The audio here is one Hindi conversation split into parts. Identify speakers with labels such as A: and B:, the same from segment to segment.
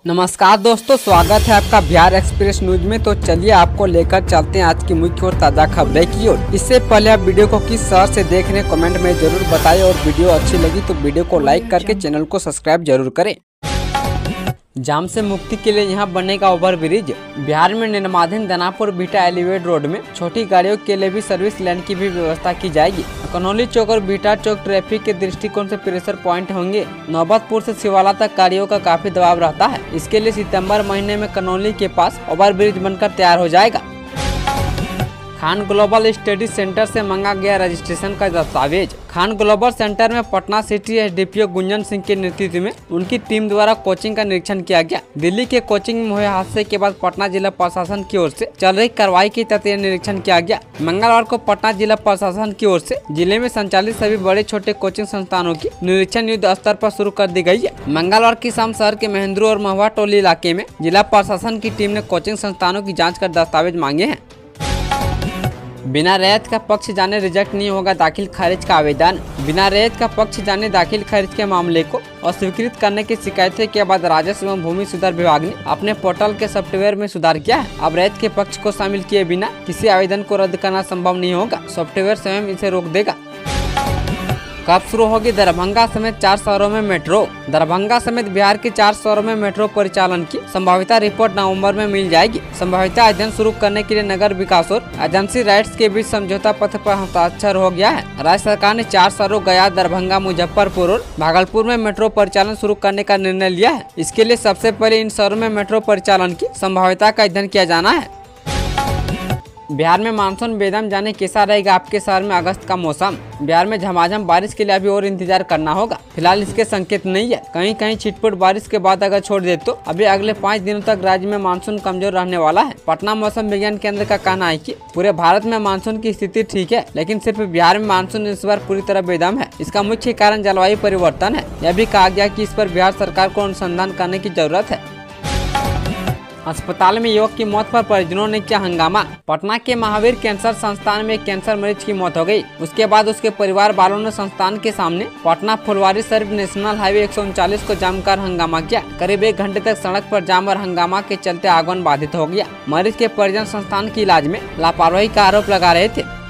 A: नमस्कार दोस्तों, स्वागत है आपका बिहार एक्सप्रेस न्यूज में। तो चलिए आपको लेकर चलते हैं आज की मुख्य और ताज़ा खबरें की ओर। इससे पहले आप वीडियो को किस शहर से देख रहे हैं कमेंट में जरूर बताएं और वीडियो अच्छी लगी तो वीडियो को लाइक करके चैनल को सब्सक्राइब जरूर करें। जाम से मुक्ति के लिए यहां बनेगा ओवरब्रिज। बिहार में निर्माणाधीन दानापुर बीटा एलिवेटेड रोड में छोटी गाड़ियों के लिए भी सर्विस लेन की भी व्यवस्था की जाएगी। कनौली चौक और बीटा चौक ट्रैफिक के दृष्टिकोण से प्रेशर पॉइंट होंगे। नौबतपुर से शिवाला तक गाड़ियों का काफी दबाव रहता है। इसके लिए सितंबर महीने में कनौली के पास ओवरब्रिज बनकर तैयार हो जाएगा। खान ग्लोबल स्टडी सेंटर से मांगा गया रजिस्ट्रेशन का दस्तावेज। खान ग्लोबल सेंटर में पटना सिटी एसडीपीओ गुंजन सिंह के नेतृत्व में उनकी टीम द्वारा कोचिंग का निरीक्षण किया गया। दिल्ली के कोचिंग में हुए हादसे के बाद पटना जिला प्रशासन की ओर से चल रही कार्रवाई के तहत यह निरीक्षण किया गया। मंगलवार को पटना जिला प्रशासन की ओर से जिले में संचालित सभी बड़े छोटे कोचिंग संस्थानों की निरीक्षण युद्ध स्तर पर शुरू कर दी गई है। मंगलवार की शाम शहर के महेंद्रू और महुआ टोली इलाके में जिला प्रशासन की टीम ने कोचिंग संस्थानों की जाँच कर दस्तावेज मांगे हैं। बिना रैयत का पक्ष जाने रिजेक्ट नहीं होगा दाखिल खारिज का आवेदन। बिना रैयत का पक्ष जाने दाखिल खारिज के मामले को अस्वीकृत करने की शिकायतें के बाद राजस्व एवं भूमि सुधार विभाग ने अपने पोर्टल के सॉफ्टवेयर में सुधार किया है। अब रैयत के पक्ष को शामिल किए बिना किसी आवेदन को रद्द करना संभव नहीं होगा। सॉफ्टवेयर स्वयं इसे रोक देगा। कब शुरू होगी दरभंगा समेत 4 शहरों में मेट्रो। दरभंगा समेत बिहार के 4 शहरों में मेट्रो परिचालन की संभावित रिपोर्ट नवंबर में मिल जाएगी। संभावित अध्ययन शुरू करने के लिए नगर विकास और एजेंसी राइट्स के बीच समझौता पत्र पर हस्ताक्षर हो गया है। राज्य सरकार ने 4 शहरों गया, दरभंगा, मुजफ्फरपुर और भागलपुर में मेट्रो परिचालन शुरू करने का निर्णय लिया है। इसके लिए सबसे पहले इन शहरों में मेट्रो परिचालन की संभाविता का अध्ययन किया जाना है। बिहार में मानसून बेदम जाने कैसा रहेगा आपके शहर में अगस्त का मौसम। बिहार में झमाझम बारिश के लिए अभी और इंतजार करना होगा। फिलहाल इसके संकेत नहीं है। कहीं कहीं छिटपुट बारिश के बाद अगर छोड़ दे तो अभी अगले 5 दिनों तक राज्य में मानसून कमजोर रहने वाला है। पटना मौसम विज्ञान केंद्र का कहना है कि पूरे भारत में मानसून की स्थिति ठीक है, लेकिन सिर्फ बिहार में मानसून इस बार पूरी तरह बेदम है। इसका मुख्य कारण जलवायु परिवर्तन है। यह भी कहा गया कि इस पर बिहार सरकार को अनुसंधान करने की जरूरत है। अस्पताल में युवक की मौत पर परिजनों ने किया हंगामा। पटना के महावीर कैंसर संस्थान में एक कैंसर मरीज की मौत हो गई। उसके बाद उसके परिवार वालों ने संस्थान के सामने पटना फुलवारी शरीफ नेशनल हाईवे 139 को जाम कर हंगामा किया। करीब 1 घंटे तक सड़क पर जाम और हंगामा के चलते आगमन बाधित हो गया। मरीज के परिजन संस्थान की इलाज में लापरवाही का आरोप लगा रहे थे।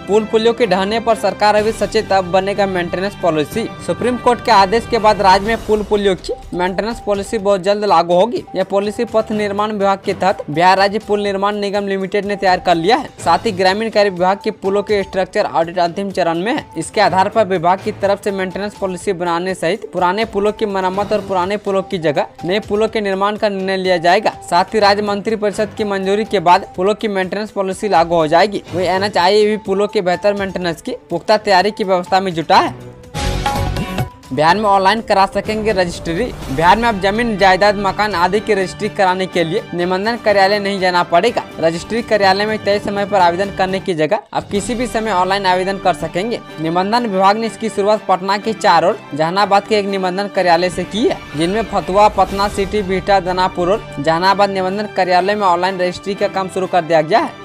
A: पुल पुलियों के ढहने पर सरकार अभी सचेत, अब बनेगा मेंटेनेंस पॉलिसी। सुप्रीम कोर्ट के आदेश के बाद राज्य में पुल पुलियों की मेंटेनेंस पॉलिसी बहुत जल्द लागू होगी। यह पॉलिसी पथ निर्माण विभाग के तहत बिहार राज्य पुल निर्माण निगम लिमिटेड ने तैयार कर लिया है। साथ ही ग्रामीण कार्य विभाग के पुलों के स्ट्रक्चर ऑडिट अंतिम चरण में है। इसके आधार पर विभाग की तरफ से मेंटेनेंस पॉलिसी बनाने सहित पुराने पुलों की मरम्मत और पुराने पुलों की जगह नए पुलों के निर्माण का निर्णय लिया जाएगा। साथ ही राज्य मंत्रिपरिषद की मंजूरी के बाद पुलों की मेंटेनेंस पॉलिसी लागू हो जाएगी। वही NHAI भी पुलों के बेहतर मेंटेनेंस की पुख्ता तैयारी की व्यवस्था में जुटा है। बिहार में ऑनलाइन करा सकेंगे रजिस्ट्री। बिहार में अब जमीन, जायदाद, मकान आदि की रजिस्ट्री कराने के लिए निबंधन कार्यालय नहीं जाना पड़ेगा। रजिस्ट्री कार्यालय में तय समय पर आवेदन करने की जगह अब किसी भी समय ऑनलाइन आवेदन कर सकेंगे। निबंधन विभाग ने इसकी शुरुआत पटना के 4 और जहानाबाद के एक निबंधन कार्यालय से की है, जिनमें फतुहा, पटना सिटी, बिहटा, दानापुर और जहानाबाद निबंधन कार्यालय में ऑनलाइन रजिस्ट्री का काम शुरू कर दिया गया है।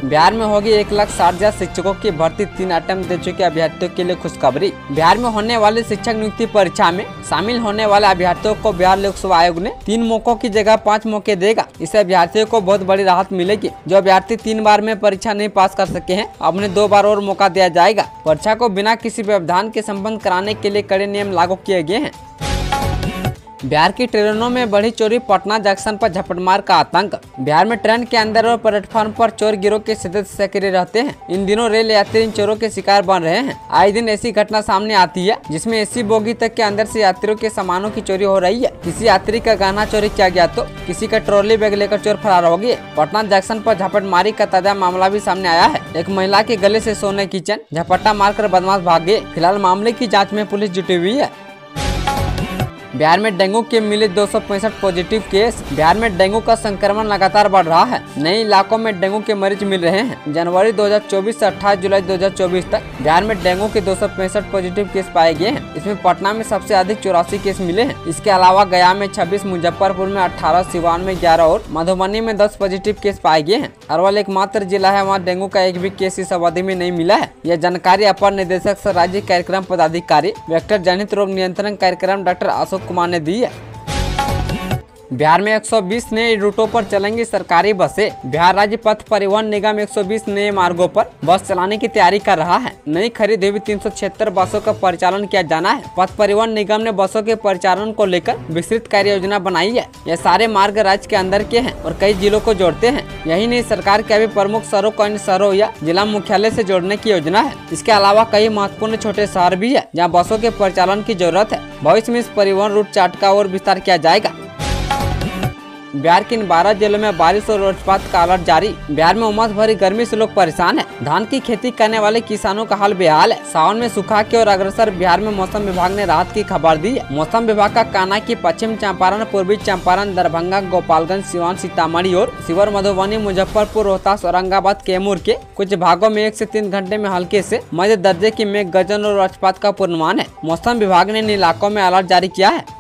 A: बिहार में होगी 1,60,000 शिक्षकों की भर्ती। 3 अटेम्प्ट दे चुके अभ्यर्थियों के लिए खुशखबरी। बिहार में होने वाली शिक्षक नियुक्ति परीक्षा में शामिल होने वाले अभ्यर्थियों को बिहार लोक सेवा आयोग ने 3 मौकों की जगह 5 मौके देगा। इससे अभ्यर्थियों को बहुत बड़ी राहत मिलेगी। जो अभ्यर्थी 3 बार में परीक्षा नहीं पास कर सके हैं, अब उन्हें 2 बार और मौका दिया जाएगा। परीक्षा को बिना किसी व्यवधान के संपन्न कराने के लिए कड़े नियम लागू किए गए हैं। बिहार की ट्रेनों में बढ़ी चोरी, पटना जंक्शन पर झपटमार का आतंक। बिहार में ट्रेन के अंदर और प्लेटफॉर्म पर चोर गिरोह के सदस्य सक्रिय रहते हैं। इन दिनों रेल यात्री इन चोरों के शिकार बन रहे हैं। आए दिन ऐसी घटना सामने आती है जिसमें एसी बोगी तक के अंदर से यात्रियों के सामानों की चोरी हो रही है। किसी यात्री का गहना चोरी किया गया तो किसी का ट्रॉली बैग लेकर चोर फरार हो गए। पटना जंक्शन पर झपटमारी का ताजा मामला भी सामने आया है। एक महिला के गले से सोने की चेन झपट्टा मारकर बदमाश भाग गए। फिलहाल मामले की जाँच में पुलिस जुटी हुई है। बिहार में डेंगू के मिले 265 पॉजिटिव केस। बिहार में डेंगू का संक्रमण लगातार बढ़ रहा है। नए इलाकों में डेंगू के मरीज मिल रहे हैं। जनवरी 2024 से 28 जुलाई 2024 तक बिहार में डेंगू के 265 पॉजिटिव केस पाए गए हैं। इसमें पटना में सबसे अधिक 84 केस मिले हैं। इसके अलावा गया में 26, मुजफ्फरपुर में 18, सिवान में 11 और मधुबनी में 10 पॉजिटिव केस पाए गए हैं। अरवल एकमात्र जिला है वहाँ डेंगू का एक भी केस इस अवधि में नहीं मिला है। यह जानकारी अपर निदेशक सह राज्य कार्यक्रम पदाधिकारी वेक्टर जनित रोग नियंत्रण कार्यक्रम डॉक्टर अशोक कुमार ने दी है। बिहार में 120 नए रूटों पर चलेंगी सरकारी बसें। बिहार राज्य पथ परिवहन निगम 120 नए मार्गों पर बस चलाने की तैयारी कर रहा है। नई खरीद हुई 376 बसों का परिचालन किया जाना है। पथ परिवहन निगम ने बसों के परिचालन को लेकर विस्तृत कार्य योजना बनाई है। यह सारे मार्ग राज्य के अंदर के हैं और कई जिलों को जोड़ते हैं। यही नहीं, सरकार के अभी प्रमुख शहरों को अन्य शहरों या जिला मुख्यालय से जोड़ने की योजना है। इसके अलावा कई महत्वपूर्ण छोटे शहर भी है जहाँ बसों के परिचालन की जरूरत है। भविष्य में इस परिवहन रूट चार्ट का और विस्तार किया जाएगा। बिहार के इन 12 जिलों में बारिश और वज्रपात का अलर्ट जारी। बिहार में उमस भरी गर्मी से लोग परेशान हैं। धान की खेती करने वाले किसानों का हाल बेहाल है। सावन में सूखा की ओर अग्रसर बिहार में मौसम विभाग ने राहत की खबर दी है। मौसम विभाग का कहना है कि पश्चिम चंपारण, पूर्वी चंपारण, दरभंगा, गोपालगंज, सिवान, सीतामढ़ी और शिवहर, मधुबनी, मुजफ्फरपुर, रोहतास, औरंगाबाद, कैमूर के कुछ भागों में 1 से 3 घंटे में हल्के से मध्य दर्जे की मेघ गर्जन और वज्रपात का पूर्वानुमान है। मौसम विभाग ने इन इलाकों में अलर्ट जारी किया है।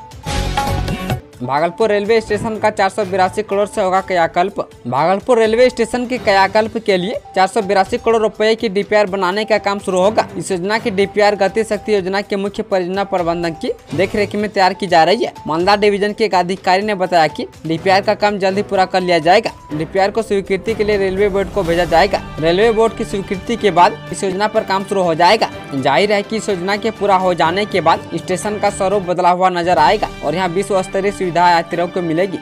A: भागलपुर रेलवे स्टेशन का 482 करोड़ से होगा कायाकल्प। भागलपुर रेलवे स्टेशन के कायाकल्प के लिए 482 करोड़ रुपए की डीपीआर बनाने का काम शुरू होगा। इस योजना की डीपीआर गति शक्ति योजना के मुख्य परियोजना प्रबंधक की देखरेख में तैयार की जा रही है। मालदा डिवीजन के एक अधिकारी ने बताया कि डीपीआर का काम जल्द ही पूरा कर लिया जाएगा। डीपीआर को स्वीकृति के लिए रेलवे बोर्ड को भेजा जाएगा। रेलवे बोर्ड की स्वीकृति के बाद इस योजना पर काम शुरू हो जाएगा। जाहिर है कि इस योजना के पूरा हो जाने के बाद स्टेशन का स्वरूप बदला हुआ नजर आएगा और यहाँ विश्व स्तरीय सुविधा यात्रियों को मिलेगी।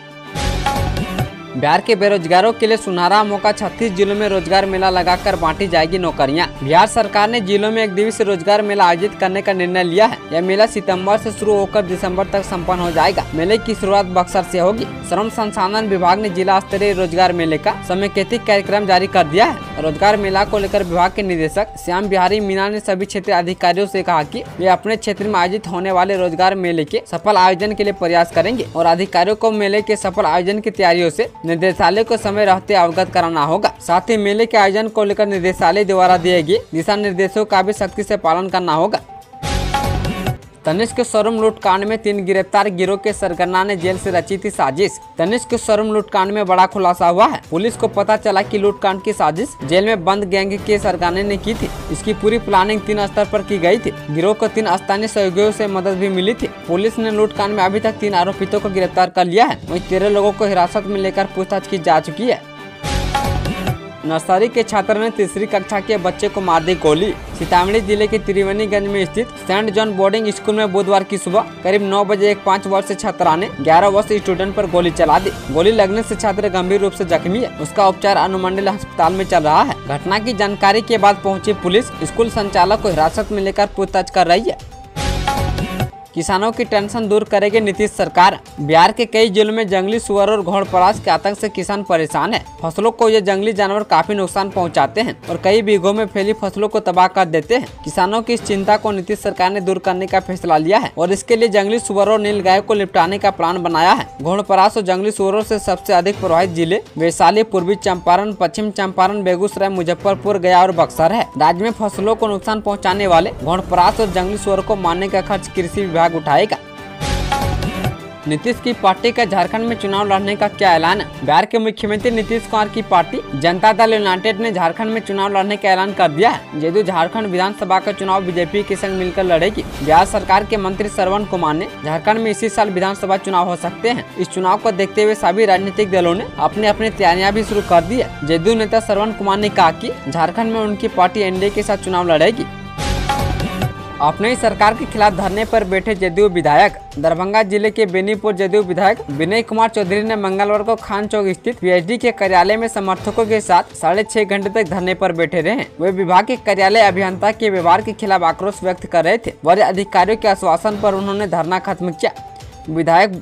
A: बिहार के बेरोजगारों के लिए सुनहरा मौका। 36 जिलों में रोजगार मेला लगाकर बांटी जाएगी नौकरियां। बिहार सरकार ने जिलों में 1 दिवसीय रोजगार मेला आयोजित करने का निर्णय लिया है। यह मेला सितंबर से शुरू होकर दिसंबर तक संपन्न हो जाएगा। मेले की शुरुआत बक्सर से होगी। श्रम संसाधन विभाग ने जिला स्तरीय रोजगार मेले का समेकित कार्यक्रम जारी कर दिया है। रोजगार मेला को लेकर विभाग के निदेशक श्याम बिहारी मीना ने सभी क्षेत्रीय अधिकारियों से कहा कि वे अपने क्षेत्र में आयोजित होने वाले रोजगार मेले के सफल आयोजन के लिए प्रयास करेंगे और अधिकारियों को मेले के सफल आयोजन की तैयारियों से निदेशालय को समय रहते अवगत कराना होगा। साथ ही मेले के आयोजन को लेकर निदेशालय द्वारा दिए गए दिशा निर्देशों का भी सख्ती से पालन करना होगा। तनिष्क शोरूम लूटकांड में 3 गिरफ्तार। गिरोह के सरगना ने जेल से रची थी साजिश। तनिष्क शोरूम लूटकांड में बड़ा खुलासा हुआ है। पुलिस को पता चला कि लूटकांड की साजिश जेल में बंद गैंग के सरगने ने की थी। इसकी पूरी प्लानिंग 3 स्तर पर की गई थी। गिरोह को 3 स्थानीय सहयोगियों से मदद भी मिली थी। पुलिस ने लूटकांड में अभी तक 3 आरोपितों को गिरफ्तार कर लिया है। वहीं 13 लोगों को हिरासत में लेकर पूछताछ की जा चुकी है। नर्सरी के छात्र ने तीसरी कक्षा के बच्चे को मार दी गोली। सीतामढ़ी जिले के त्रिवेणीगंज में स्थित सेंट जॉन बोर्डिंग स्कूल में बुधवार की सुबह करीब 9 बजे एक 5 वर्षीय छात्रा ने 11 वर्षीय स्टूडेंट पर गोली चला दी। गोली लगने से छात्र गंभीर रूप से जख्मी है। उसका उपचार अनुमंडल अस्पताल में चल रहा है। घटना की जानकारी के बाद पहुंची पुलिस स्कूल संचालक को हिरासत में लेकर पूछताछ कर रही है। किसानों की टेंशन दूर करेगी नीतीश सरकार। बिहार के कई जिलों में जंगली सुअर और घोड़पराज के आतंक से किसान परेशान है। फसलों को ये जंगली जानवर काफी नुकसान पहुंचाते हैं और कई बीघों में फैली फसलों को तबाह कर देते हैं। किसानों की इस चिंता को नीतीश सरकार ने दूर करने का फैसला लिया है और इसके लिए जंगली सुअर और नीलगाय को निपटाने का प्लान बनाया है। घोड़पराज और जंगली सुअरों से सबसे अधिक प्रभावित जिले वैशाली, पूर्वी चंपारण, पश्चिम चंपारण, बेगूसराय, मुजफ्फरपुर, गया और बक्सर है। राज्य में फसलों को नुकसान पहुँचाने वाले घोड़पराज और जंगली सुअर को मारने का खर्च कृषि विभाग उठाएगा। नीतीश की पार्टी का झारखंड में चुनाव लड़ने का क्या ऐलान है। बिहार के मुख्यमंत्री नीतीश कुमार की पार्टी जनता दल यूनाइटेड ने झारखंड में चुनाव लड़ने का ऐलान कर दिया है। जदयू झारखंड विधानसभा का चुनाव बीजेपी के संग मिलकर लड़ेगी। बिहार सरकार के मंत्री श्रवण कुमार ने झारखंड में इसी साल विधानसभा चुनाव हो सकते हैं। इस चुनाव को देखते हुए सभी राजनीतिक दलों ने अपनी अपनी तैयारियां भी शुरू कर दी है। जदयू नेता श्रवण कुमार ने कहा कि झारखंड में उनकी पार्टी एनडीए के साथ चुनाव लड़ेगी। अपने ही सरकार के खिलाफ धरने पर बैठे जदयू विधायक। दरभंगा जिले के बेनीपुर जदयू विधायक विनय कुमार चौधरी ने मंगलवार को खान चौक स्थित पीएचडी के कार्यालय में समर्थकों के साथ 6.5 घंटे तक धरने पर बैठे रहे। वे विभाग के कार्यालय अभियंता के व्यवहार के खिलाफ आक्रोश व्यक्त कर रहे थे। वरीय अधिकारियों के आश्वासन पर उन्होंने धरना खत्म किया। विधायक